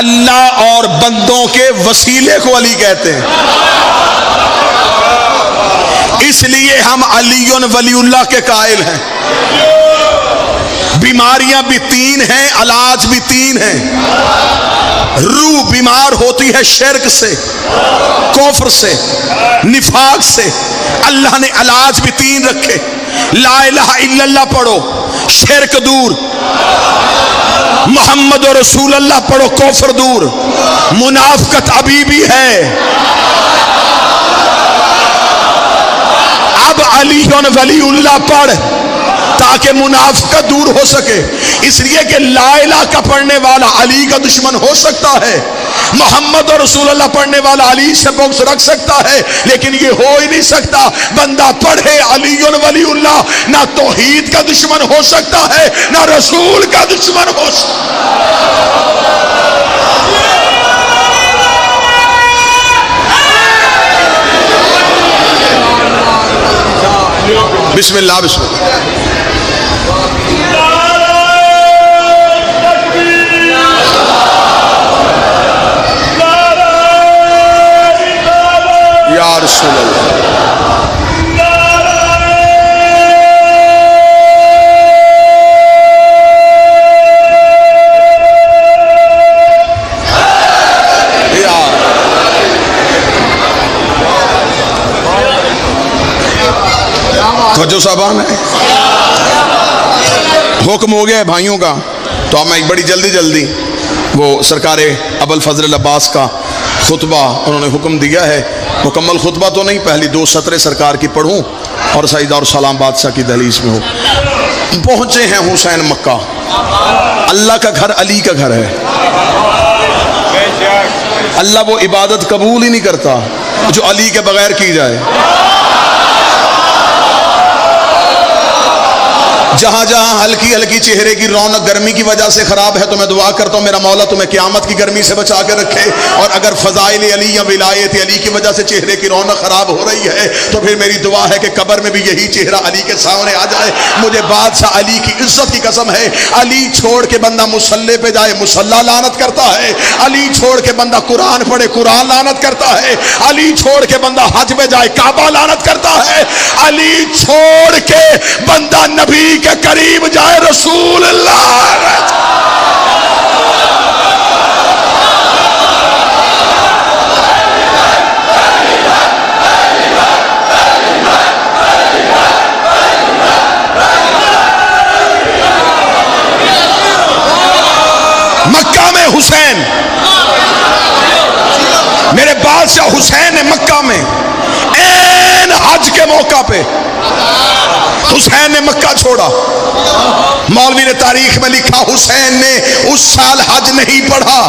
اللہ اور بندوں کے وسیلے کو علی کہتے ہیں. اس لیے ہم علی ولی اللہ کے قائل ہیں. بیماریاں بھی تین ہیں، علاج بھی تین ہیں. روح بیمار ہوتی ہے شرک سے، کفر سے، نفاق سے. اللہ نے علاج بھی تین رکھے. لا الہ الا اللہ پڑھو، شرک دور. محمد رسول اللہ پڑھو، کفر دور. منافقت ابھی بھی ہے. اب علی ولی اللہ پڑھ تاکہ منافقت دور ہو سکے. اس لیے کہ لا الہ کا پڑھنے والا علی کا دشمن ہو سکتا ہے، محمد اور رسول اللہ پڑھنے والا علی سے بغض رکھ سکتا ہے، لیکن یہ ہو ہی نہیں سکتا. بندہ پڑھے علی ولی اللہ، نہ توحید کا دشمن ہو سکتا ہے نہ رسول کا دشمن ہو سکتا ہے. بسم اللہ بسم اللہ. یا رسول اللہ. توجہ صاحبان ہے، حکم ہو گیا ہے بھائیوں کا. تو اب میں ایک بڑی جلدی وہ سرکار ابو الفضل العباس کا خطبہ انہوں نے حکم دیا ہے. مکمل خطبہ تو نہیں، پہلی 2 سطریں سرکار کی پڑھوں اور سیدہ اور سلام بادشاہ کی دہلیز میں ہو. پہنچے ہیں حسین مکہ. اللہ کا گھر علی کا گھر ہے. اللہ وہ عبادت قبول ہی نہیں کرتا جو علی کے بغیر کی جائے. جہاں جہاں ہلکی ہلکی چہرے کی رونق گرمی کی وجہ سے خراب ہے تو میں دعا کرتا ہوں میرا مولا تمہیں قیامت کی گرمی سے بچا کے رکھے. اور اگر فضائل علی یا ولایت علی کی وجہ سے چہرے کی رونق خراب ہو رہی ہے تو پھر میری دعا ہے کہ قبر میں بھی یہی چہرہ علی کے سامنے آ جائے. مجھے بادشاہ علی کی عزت کی قسم ہے، علی چھوڑ کے بندہ مصلی پہ جائے مصلی لعنت کرتا ہے. علی چھوڑ کے بندہ قرآن پڑھے قرآن لعنت کرتا ہے. علی چھوڑ کے بندہ حج پہ جائے کعبہ لعنت کرتا ہے. علی چھوڑ کے بندہ نبی کے قریب جائے رسول اللہ. مکہ میں حسین، میرے بادشاہ حسین نے مکہ میں این حج کے موقع پہ حسین نے مکہ چھوڑا. مولوی نے تاریخ میں لکھا حسین نے اس سال حج نہیں پڑھا،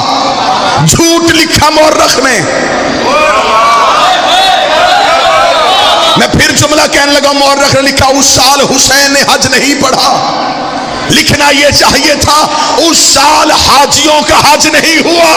جھوٹ لکھا مورخ نے. میں پھر جملہ کہنے لگا، مورخ نے لکھا اس سال حسین نے حج نہیں پڑھا. لکھنا یہ چاہیے تھا اس سال حاجیوں کا حج نہیں ہوا.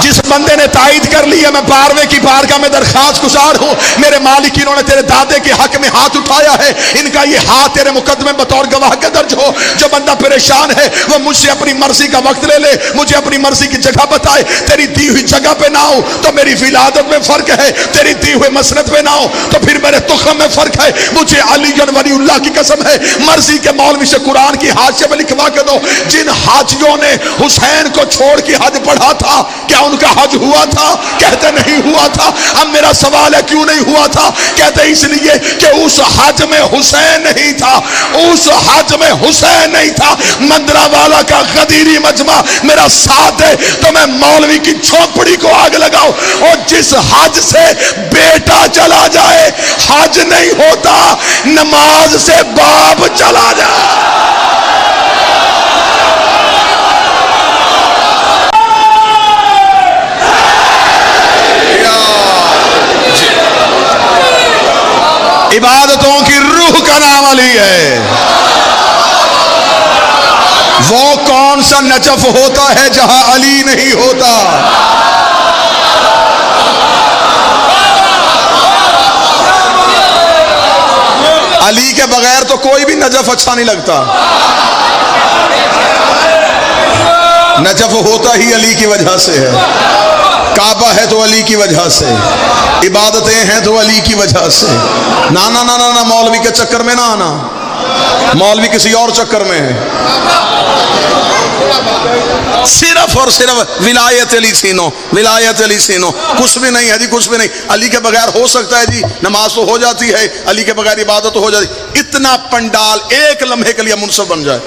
جس بندے نے تائید کر لی ہے، میں 12ویں کی بارگاہ میں درخواست گزار ہوں، میرے مالک انہوں نے تیرے دادے کے حق میں ہاتھ اٹھایا ہے، ان کا یہ ہاتھ تیرے مقدمے بطور گواہ کے درج ہو. جو بندہ پریشان ہے وہ مجھ سے اپنی مرضی کا وقت لے لے، مجھے اپنی مرضی کی جگہ بتائے. تیری دی ہوئی جگہ پہ نہ ہو تو میری ولادت میں فرق ہے، تیری دی ہوئے مسند پہ نہ ہو تو پھر میرے تخم میں فرق ہے. مجھے علی ولی اللہ کی قسم ہے، مرضی کے مولوی سے قرآن کی حاشیے میں لکھوا کے دو. جن حاجیوں نے حسین کو چھوڑ کے حج پڑھا تھا کیا ان کا حج ہوا تھا؟ کہتے نہیں ہوا تھا. اب میرا سوال ہے کیوں نہیں ہوا تھا؟ کہتے اس لیے کہ اس حج میں حسین نہیں تھا، اس حج میں حسین نہیں تھا. مندرہ والا کا غدیری مجمع میرا ساتھ ہے تو میں مولوی کی جھونپڑی کو آگ لگاؤ. اور جس حج سے بیٹا چلا جائے حج نہیں ہوتا، نماز سے باپ چلا جائے. عبادتوں کی روح کا نام علی ہے. وہ کون سا نجف ہوتا ہے جہاں علی نہیں ہوتا؟ علی کے بغیر تو کوئی بھی نجف اچھا نہیں لگتا. نجف ہوتا ہی علی کی وجہ سے ہے، کعبہ ہے تو علی کی وجہ سے، عبادتیں ہیں تو علی کی وجہ سے۔ نا نا نا نا مولوی کے چکر میں نہ آنا، مولوی کسی اور چکر میں ہے۔ صرف اور صرف ولایت علی سینو، ولایت علی سینو، کچھ بھی نہیں ہے جی، کچھ بھی نہیں۔ علی کے بغیر ہو سکتا ہے جی نماز تو ہو جاتی ہے، علی کے بغیر عبادت تو ہو جاتی ہے۔ اتنا پنڈال ایک لمحے کے لیے منصف بن جائے،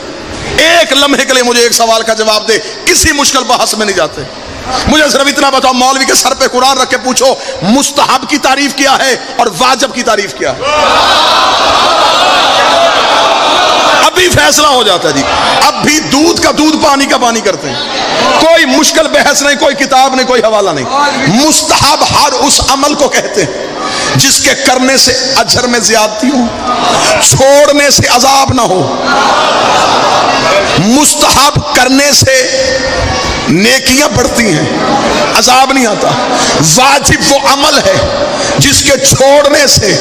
ایک لمحے کے لیے مجھے ایک سوال کا جواب دے، کسی مشکل بحث میں نہیں جاتے۔ مجھے صرف اتنا بتاؤ، مولوی کے سر پہ قرآن رکھ کے پوچھو مستحب کی تعریف کیا ہے اور واجب کی تعریف کیا ہے، ابھی فیصلہ ہو جاتا ہے جی۔ اب بھی دودھ کا دودھ، پانی کا پانی کرتے ہیں، کوئی مشکل بحث نہیں، کوئی کتاب نہیں، کوئی حوالہ نہیں۔ مستحب ہر اس عمل کو کہتے ہیں جس کے کرنے سے اجر میں زیادتی ہو، چھوڑنے سے عذاب نہ ہو۔ مستحب کرنے سے نیکیاں بڑھتی ہیں، عذاب نہیں آتا۔ واجب وہ عمل ہے جس کے چھوڑنے سے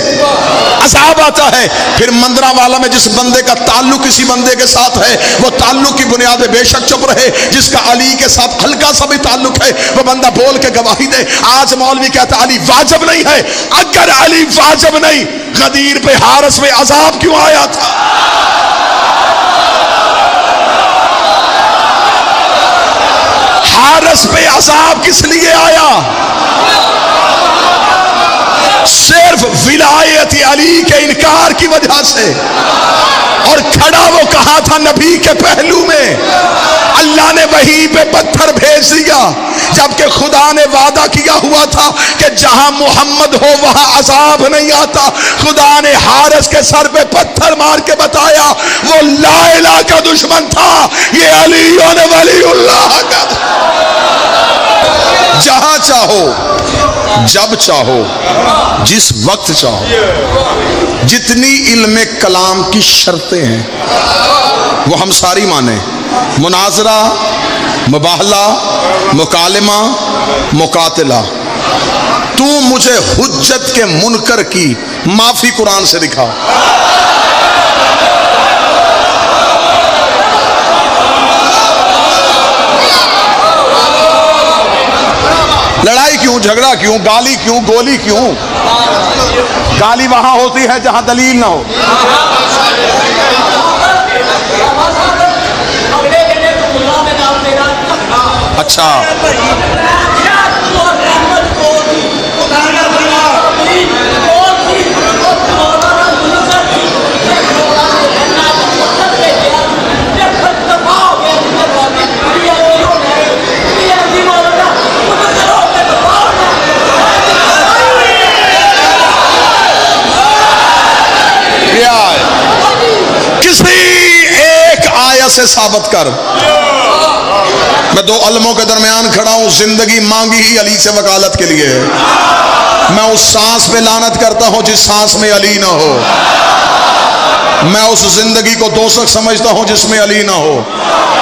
عذاب آتا ہے۔ پھر مندرہ والا میں جس بندے کا تعلق کسی بندے کے ساتھ ہے، وہ تعلق کی بنیاد پہ بے شک چپ رہے۔ جس کا علی کے ساتھ ہلکا سا بھی تعلق ہے، وہ بندہ بول کے گواہی دے۔ آج مولوی کہتا علی واجب نہیں ہے، اگر علی واجب نہیں، غدیر پہ حارث میں عذاب کیوں آیا تھا؟ حارث پہ عذاب کس لیے آیا؟ صرف ولایت علی کے انکار کی وجہ سے۔ اور کھڑا وہ کہا تھا نبی کے پہلو میں، اللہ نے وہیں پہ پتھر بھیج دیا، جبکہ خدا نے وعدہ کیا ہوا تھا کہ جہاں محمد ہو وہاں عذاب نہیں آتا۔ خدا نے حارث کے سر پہ پتھر مار کے بتایا وہ لا الہ کا دشمن تھا، یہ علی ولی اللہ کا تھا۔ جہاں چاہو، جب چاہو، جس وقت چاہو، جتنی علم کلام کی شرطیں ہیں وہ ہم ساری مانیں۔ مناظرہ، مباہلہ، مکالمہ، مقاتلہ۔ تو مجھے حجت کے منکر کی معافی قرآن سے دکھا۔ لڑائی کیوں، جھگڑا کیوں، گالی کیوں، گولی کیوں؟ گالی وہاں ہوتی ہے جہاں دلیل نہ ہو۔ اچھا کسی ایک آیت سے ثابت کر۔ میں دو علموں کے درمیان کھڑا ہوں، زندگی مانگی ہی علی سے وکالت کے لیے۔ میں اس سانس پہ لعنت کرتا ہوں جس سانس میں علی نہ ہو، میں اس زندگی کو دوزخ سمجھتا ہوں جس میں علی نہ ہو۔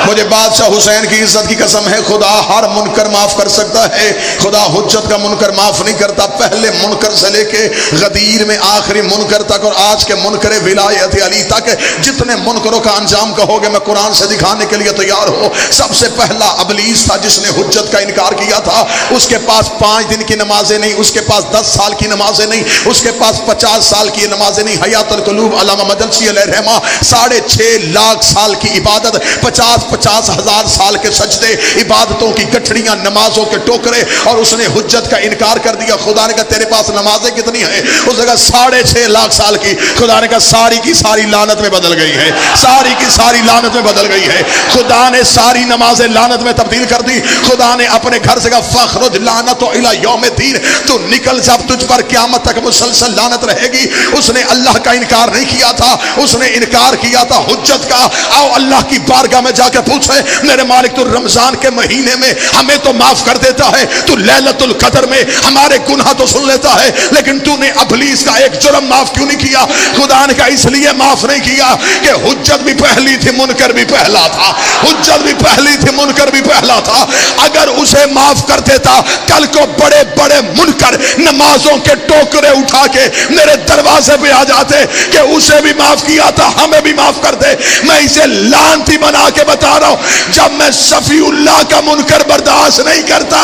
مجھے بادشاہ حسین کی عزت کی قسم ہے، خدا ہر منکر معاف کر سکتا ہے، خدا حجت کا منکر معاف نہیں کرتا۔ پہلے منکر سے لے کے غدیر میں آخری منکر تک اور آج کے منکر ولایت علی تک، جتنے منکروں کا انجام کہو گے میں قرآن سے دکھانے کے لیے تیار ہوں۔ سب سے پہلا ابلیس تھا جس نے حجت کا انکار کیا تھا۔ اس کے پاس 5 دن کی نمازیں نہیں، اس کے پاس 10 سال کی نمازیں نہیں، اس کے پاس 50 سال کی نمازیں نہیں۔ حیات القلوب علامہ مدلسی علیہ رحمہ 6.5 لاکھ سال کی عبادت، 50 ہزار سال کے سجدے، عبادتوں کی گٹھڑیاں، نمازوں کے ٹوکرے، اور اس نے حجت کا انکار کر دیا۔ خدا نے کہا تیرے پاس نمازیں کتنی ہیں؟ اس نے کہا 6.5 لاکھ سال کی۔ خدا نے کہا ساری کی ساری لعنت میں بدل گئی ہے، ساری کی ساری لعنت میں بدل گئی ہے۔ خدا نے ساری نمازیں لعنت میں تبدیل کر دی۔ خدا نے اپنے گھر سے کہا فخرج لعنت الی یوم الدین، تو نکل جب تجھ پر قیامت تک مسلسل لعنت رہے گی۔ اس نے اللہ کا انکار نہیں کیا تھا، اس نے انکار کیا تھا حجت کا۔ آؤ اللہ کی بارگاہ میں جا کے پوچھے میرے مالک تو رمضان کے مہینے میں ہمیں تو معاف کر دیتا ہے، تو لیلۃ القدر میں ہمارے گناہ تو سن لیتا ہے، لیکن تو نے ابلیس کا ایک جرم معاف کیوں نہیں کیا؟ خدا نے کہا اس لیے معاف نہیں کیا کہ حجت بھی پہلی تھی، منکر بھی پہلا تھا، حجت بھی پہلی تھی، منکر بھی پہلا تھا۔ اگر اسے معاف کر دیتا، کل کو بڑے بڑے منکر نمازوں کے ٹوکرے اٹھا کے میرے دروازے پہ آ جاتے کہ اسے بھی معاف معاف کیا تھا ہمیں بھی معاف کر دے. میں اسے لعنتی بنا کے بتا رہا ہوں, جب میں شفیع اللہ کا منکر برداشت نہیں کرتا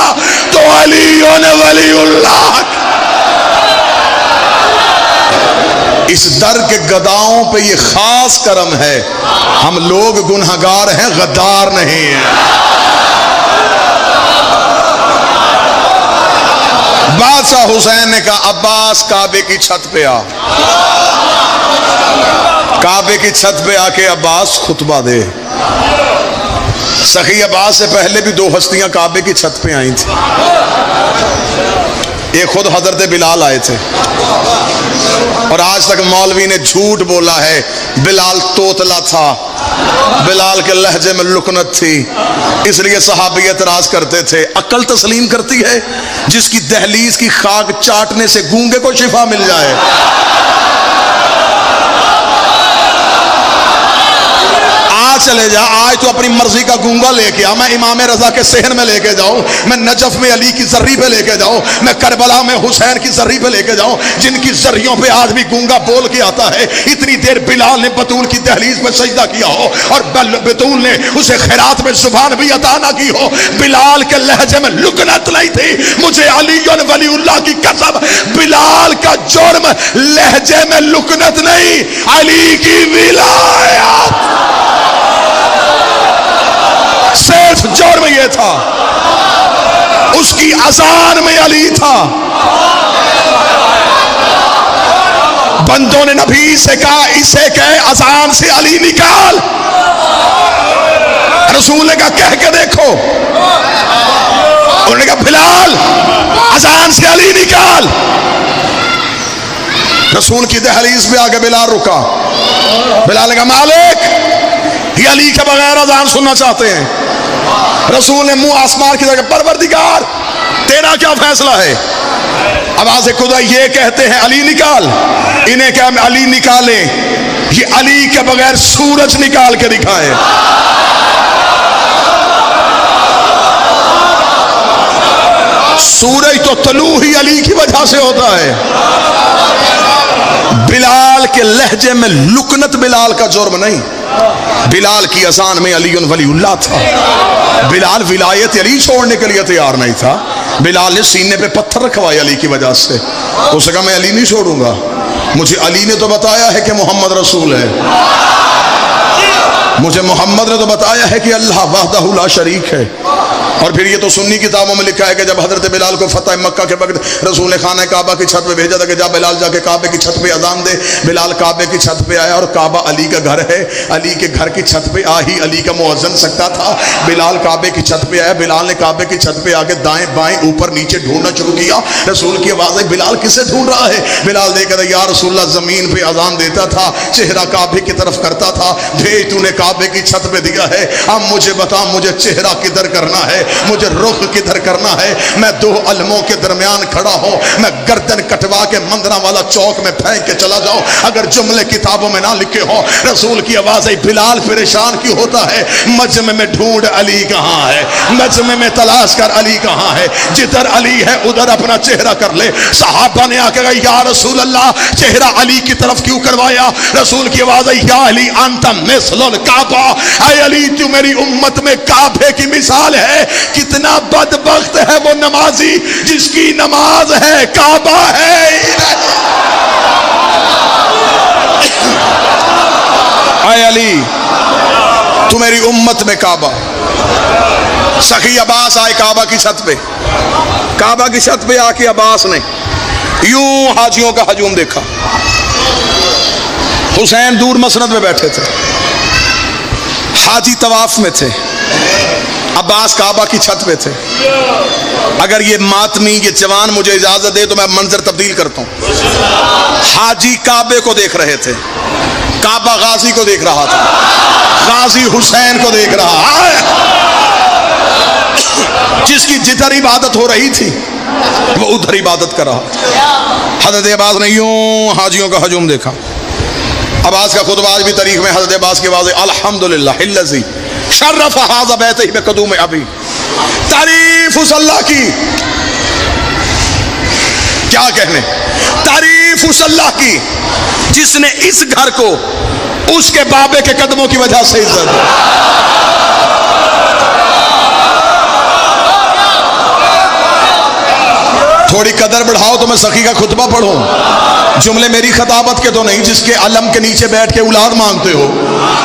تو علی ولی اللہ. اس در کے گداؤں پہ یہ خاص کرم ہے, ہم لوگ گنہگار ہیں, غدار نہیں ہیں. بادشاہ حسین نے کہا عباس کعبے کی چھت پہ آ. کعبے کی چھت پہ آ کے عباس خطبہ دے. سخی عباس سے پہلے بھی 2 ہستیاں کعبے کی چھت پہ آئی تھیں. ایک خود حضرت بلال آئے تھے, اور آج تک مولوی نے جھوٹ بولا ہے بلال توتلا تھا, بلال کے لہجے میں لکنت تھی, اس لیے صحابی اعتراض کرتے تھے. عقل تسلیم کرتی ہے جس کی دہلیز کی خاک چاٹنے سے گونگے کو شفا مل جائے. چلے جا, آج تو اپنی مرضی کا گونگا لے کے آ. میں امام رضا کے صحن میں لے کے جاؤں, میں نجف میں علی کی زری پہ لے کے جاؤں, میں کربلا میں حسین کی زری پہ لے کے جاؤں, جن کی زریوں پہ آدمی گونگا بول کے آتا ہے. اتنی دیر بلال نے بطول کی دہلیز میں سجدہ کیا ہو اور بطول نے اسے خیرات میں زبان بھی عطا نہ کی ہو, بلال کے لہجے میں لکنت نہیں تھی. مجھے علی ولی اللہ کی قسم, بلال کا جرم لہجے میں لکنت نہیں, علی کی ولایت. صرف جرم یہ تھا, اس کی اذان میں علی تھا. بندوں نے نبی سے کہا اسے کہے اذان سے علی نکال. رسول نے کہا کہہ کے دیکھو. انہوں نے کہا بلال اذان سے علی نکال. رسول کی دہلیز پہ آگے بلال رکا. بلال نے کہا مالک یہ علی کے بغیر اذان سننا چاہتے ہیں. رسول نے منہ آسمان کی طرف, پروردگار تیرا کیا فیصلہ ہے؟ آواز خدا یہ کہتے ہیں علی نکال, انہیں کیا علی نکالیں, یہ علی کے بغیر سورج نکال کے دکھائے. سورج تو طلوع ہی علی کی وجہ سے ہوتا ہے. بلال کے لہجے میں لکنت بلال کا جرم نہیں, بلال کی اذان میں علی ولی اللہ تھا. بلال ولایت علی چھوڑنے کے لیے تیار نہیں تھا. بلال نے سینے پہ پتھر رکھوائے علی کی وجہ سے. اس نے کہا میں علی نہیں چھوڑوں گا, مجھے علی نے تو بتایا ہے کہ محمد رسول ہے, مجھے محمد نے تو بتایا ہے کہ اللہ وحدہ لا شریک ہے. اور پھر یہ تو سنی کتابوں میں لکھا ہے کہ جب حضرت بلال کو فتح مکہ کے وقت رسول نے خانہ کعبہ کی چھت پہ بھیجا تھا کہ جا بلال جا کے کعبے کی چھت پہ اذان دے. بلال کعبے کی چھت پہ آیا, اور کعبہ علی کا گھر ہے, علی کے گھر کی چھت پہ آ ہی علی کا مؤذن سکتا تھا. بلال کعبے کی چھت پہ آیا, بلال نے کعبے کی چھت پہ آ کے دائیں بائیں اوپر نیچے ڈھونڈنا شروع کیا. رسول کی آواز ہے بلال کسے ڈھونڈ رہا ہے؟ بلال دیکھ رہا یا رسول اللہ زمین پہ اذان دیتا تھا, چہرہ کعبے کی طرف کرتا تھا, بھیج تو نے کعبے کی چھت پہ دیا ہے, اب مجھے بتا مجھے چہرہ کدھر کرنا ہے, مجھے رخ کدھر کرنا ہے. میں 2 علموں کے درمیان کھڑا ہوں, میں گردن کٹوا کے مندرہ والا چوک میں پھینک کے چلا جاؤں اگر جملے کتابوں میں نہ لکھے ہو. رسول کی آواز ہے بلال پریشان کیوں ہوتا ہے؟ مجمع میں ڈھونڈ علی کہاں ہے, مجمع میں تلاش کر علی کہاں ہے, جدھر علی ہے ادھر اپنا چہرہ کر لے. صحابہ نے آ کے کہا یا رسول اللہ چہرہ علی کی طرف کیوں کروایا؟ رسول کی آواز ہے یا علی انت مثل الکعبہ, اے علی تو میری امت میں کعبے کی مثال ہے. کتنا بدبخت ہے وہ نمازی جس کی نماز ہے کعبہ ہے. اے علی تو میری امت میں کعبہ. سخی عباس آئے کعبہ کی چھت پہ, کعبہ کی چھت پہ آ کے عباس نے یوں حاجیوں کا ہجوم دیکھا. حسین دور مسند میں بیٹھے تھے, حاجی طواف میں تھے, عباس کعبہ کی چھت پہ تھے. اگر یہ ماتمی یہ جوان مجھے اجازت دے تو میں منظر تبدیل کرتا ہوں. حاجی کعبے کو دیکھ رہے تھے, کعبہ غازی کو دیکھ رہا تھا, غازی حسین کو دیکھ رہا جس کی جدھر عبادت ہو رہی تھی وہ ادھر عبادت کر رہا. حضرت عباس نے یوں حاجیوں کا ہجوم دیکھا. عباس کا خطبہ آج بھی تاریخ میں حضرت عباس کی آواز ہے الحمدللہ الذی شرف ھذا بیتہ بقدوم ابی. تعریف اس اللہ کی, کیا کہنے, تعریف اس اللہ کی جس نے اس گھر کو اس کے بابے کے قدموں کی وجہ سے عزت ہے۔ تھوڑی قدر بڑھاؤ تو میں سخی کا خطبہ پڑھوں، جملے میری خطابت کے تو نہیں جس کے علم کے نیچے بیٹھ کے اولاد مانگتے ہو۔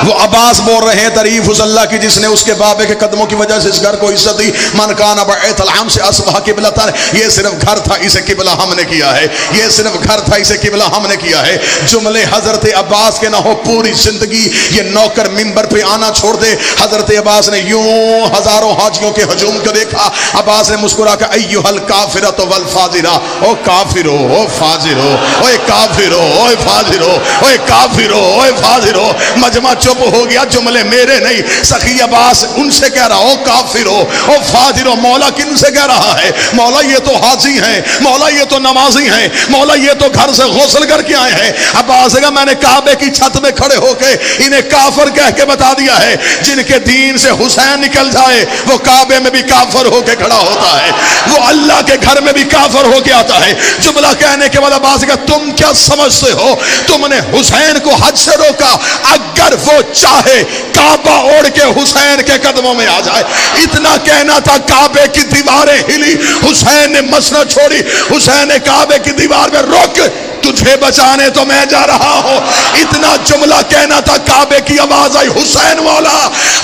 وہ عباس بول رہے ہیں تعریف اس اللہ کی جس نے اس کے بابے کے قدموں کی وجہ سے اس گھر کو عزت دی۔ من کان بعیت العام سے اصبح قبلۃ، یہ صرف گھر تھا اسے قبلہ ہم نے کیا ہے، یہ صرف گھر تھا اسے قبلہ ہم نے کیا ہے۔ جملے حضرت عباس کے نہ ہو پوری زندگی یہ نوکر منبر پہ آنا چھوڑ دے۔ حضرت عباس نے یوں ہزاروں حاجیوں کے ہجوم کو دیکھا، عباس نے مسکرا کہ ایھا الکافرۃ والفاجرہ، او کافرو او فاجرو، اوے کافرو اوے فاجرو، اوے کافرو اوے فاجرو۔ مجمع چپ ہو گیا، جملے میرے نہیں، سخی عباس ان سے کہہ رہا او کافرو او فاجرو۔ مولا کن سے کہہ رہا ہے؟ مولا یہ تو حاجی ہیں، مولا یہ تو نمازی ہیں، مولا یہ تو گھر سے غسل کر کے آئے ہیں۔ عباس کہا میں نے کعبے کی چھت میں کھڑے ہو کے انہیں کافر کہہ کے بتا دیا ہے، جن کے دین سے حسین نکل جائے وہ کعبے میں بھی کافر ہو کے کھڑا ہوتا ہے، وہ اللہ کے گھر میں بھی کافر ہو کے آتا ہے۔ جملہ کہنے کے بعد عباس کہا تم کیا سمجھتے ہو؟ تم نے حسین کو حج سے روکا، اگر وہ چاہے کعبہ اوڑھ کے حسین کے قدموں میں آ جائے۔ اتنا کہنا تھا، کعبے کی دیواریں ہلی، حسین نے مسند چھوڑی، حسین نے کعبے کی دیوار میں روک تجھے بچانے تو میں جا رہا ہوں۔ اتنا جملہ کہنا تھا، کعبے کی آواز آئی حسین والا۔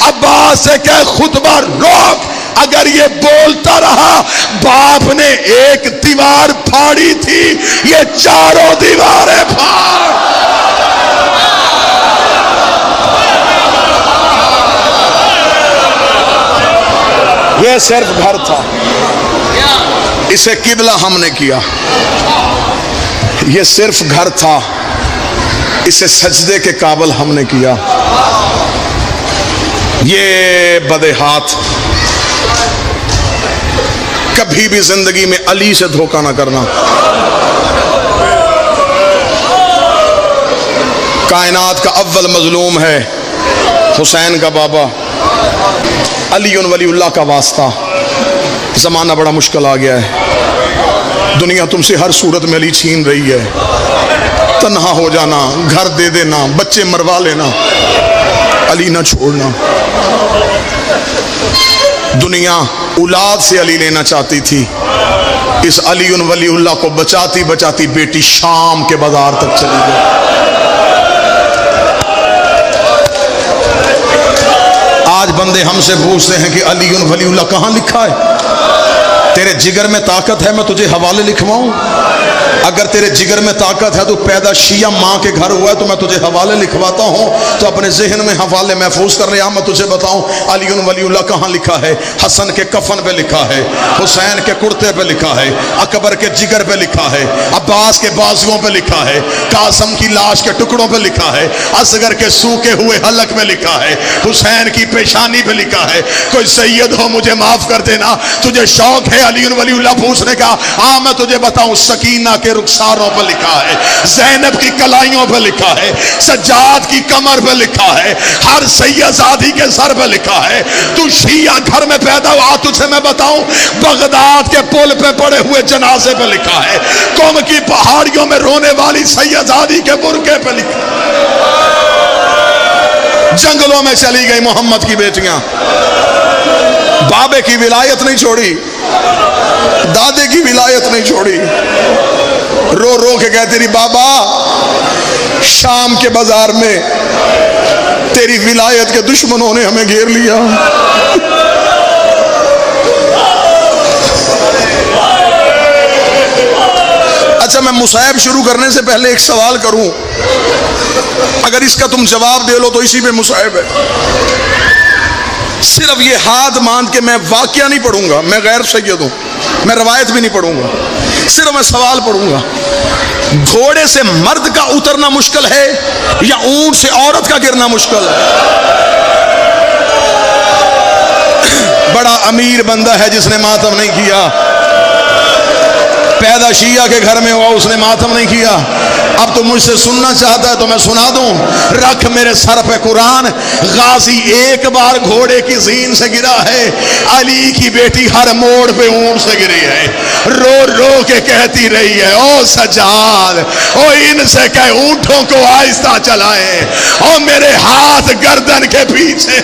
عباس سے کہ خطبہ روک، اگر یہ بولتا رہا باپ نے ایک دیوار پھاڑی تھی، یہ چاروں دیواریں پھاڑ۔ یہ صرف گھر تھا، اسے قبلہ ہم نے کیا۔ یہ صرف گھر تھا، اسے سجدے کے قابل ہم نے کیا۔ یہ بدہات کبھی بھی زندگی میں علی سے دھوکہ نہ کرنا۔ کائنات کا اول مظلوم ہے حسین کا بابا، علی ولی اللہ کا واسطہ۔ زمانہ بڑا مشکل آ گیا ہے، دنیا تم سے ہر صورت میں علی چھین رہی ہے۔ تنہا ہو جانا، گھر دے دینا، بچے مروا لینا، علی نہ چھوڑنا۔ دنیا اولاد سے علی لینا چاہتی تھی، اس علی ولی اللہ کو بچاتی بچاتی بیٹی شام کے بازار تک چلی گئی۔ آج بندے ہم سے پوچھتے ہیں کہ علی ولی اللہ کہاں لکھا ہے؟ تیرے جگر میں طاقت ہے میں تجھے حوالے لکھواؤں؟ اگر تیرے جگر میں طاقت ہے تو پیدا شیعہ ماں کے گھر ہوا ہے تو میں تجھے حوالے لکھواتا ہوں، تو اپنے ذہن میں حوالے محفوظ کر لیا۔ میں تجھے بتاؤں علی ولی اللہ کہاں لکھا ہے؟ حسن کے کفن پہ لکھا ہے، حسین کے کرتے پہ لکھا ہے، اکبر کے جگر پہ لکھا ہے، عباس کے بازوؤں پہ لکھا ہے، قاسم کی لاش کے ٹکڑوں پہ لکھا ہے، اصغر کے سوکے ہوئے حلق میں لکھا ہے، حسین کی پیشانی پہ لکھا ہے۔ کوئی سید ہو مجھے معاف کر دینا، تجھے شوق ہے علی ولی اللہ پوچھنے کا؟ ہاں میں تجھے بتاؤں، سکینہ کے رخساروں پہ لکھا ہے، زینب کی کلائیوں پہ لکھا ہے، سجاد کی کمر پہ لکھا ہے، ہر سید زادی کے سر پہ لکھا ہے۔ تو شیعہ گھر میں پیدا ہوا، تجھے میں بتاؤں بغداد کے پل پہ پڑے ہوئے جنازے پہ لکھا ہے، قوم کی پہاڑیوں میں رونے والی سید زادی کے برقعے پہ لکھا ہے۔ جنگلوں میں چلی گئی محمد کی بیٹیاں، بابے کی ولایت نہیں چھوڑی، دادے کی ولایت نہیں چھوڑی، رو رو کے کہتی رہی بابا شام کے بازار میں تیری ولایت کے دشمنوں نے ہمیں گھیر لیا۔ اچھا میں مصائب شروع کرنے سے پہلے ایک سوال کروں، اگر اس کا تم جواب دے لو تو اسی پہ مصائب ہے۔ صرف یہ ہاتھ باندھ کے میں واقعہ نہیں پڑھوں گا، میں غیر سید ہوں، میں روایت بھی نہیں پڑھوں گا، صرف میں سوال پڑھوں گا۔ گھوڑے سے مرد کا اترنا مشکل ہے یا اونٹ سے عورت کا گرنا مشکل ہے؟ بڑا امیر بندہ ہے جس نے ماتم نہیں کیا۔ پیدا شیعہ کے گھر میں ہوا، اس نے ماتم نہیں کیا۔ اب تو مجھ سے سننا چاہتا ہے تو میں سنا دوں، رکھ میرے سر پہ قرآن۔ غازی ایک بار گھوڑے کی زین سے گرا ہے، علی کی بیٹی ہر موڑ پہ اونٹ سے گری ہے، رو رو کے کہتی رہی ہے، او سجاد، او ان سے کہ اونٹوں کو آہستہ چلائے، او میرے ہاتھ گردن کے پیچھے۔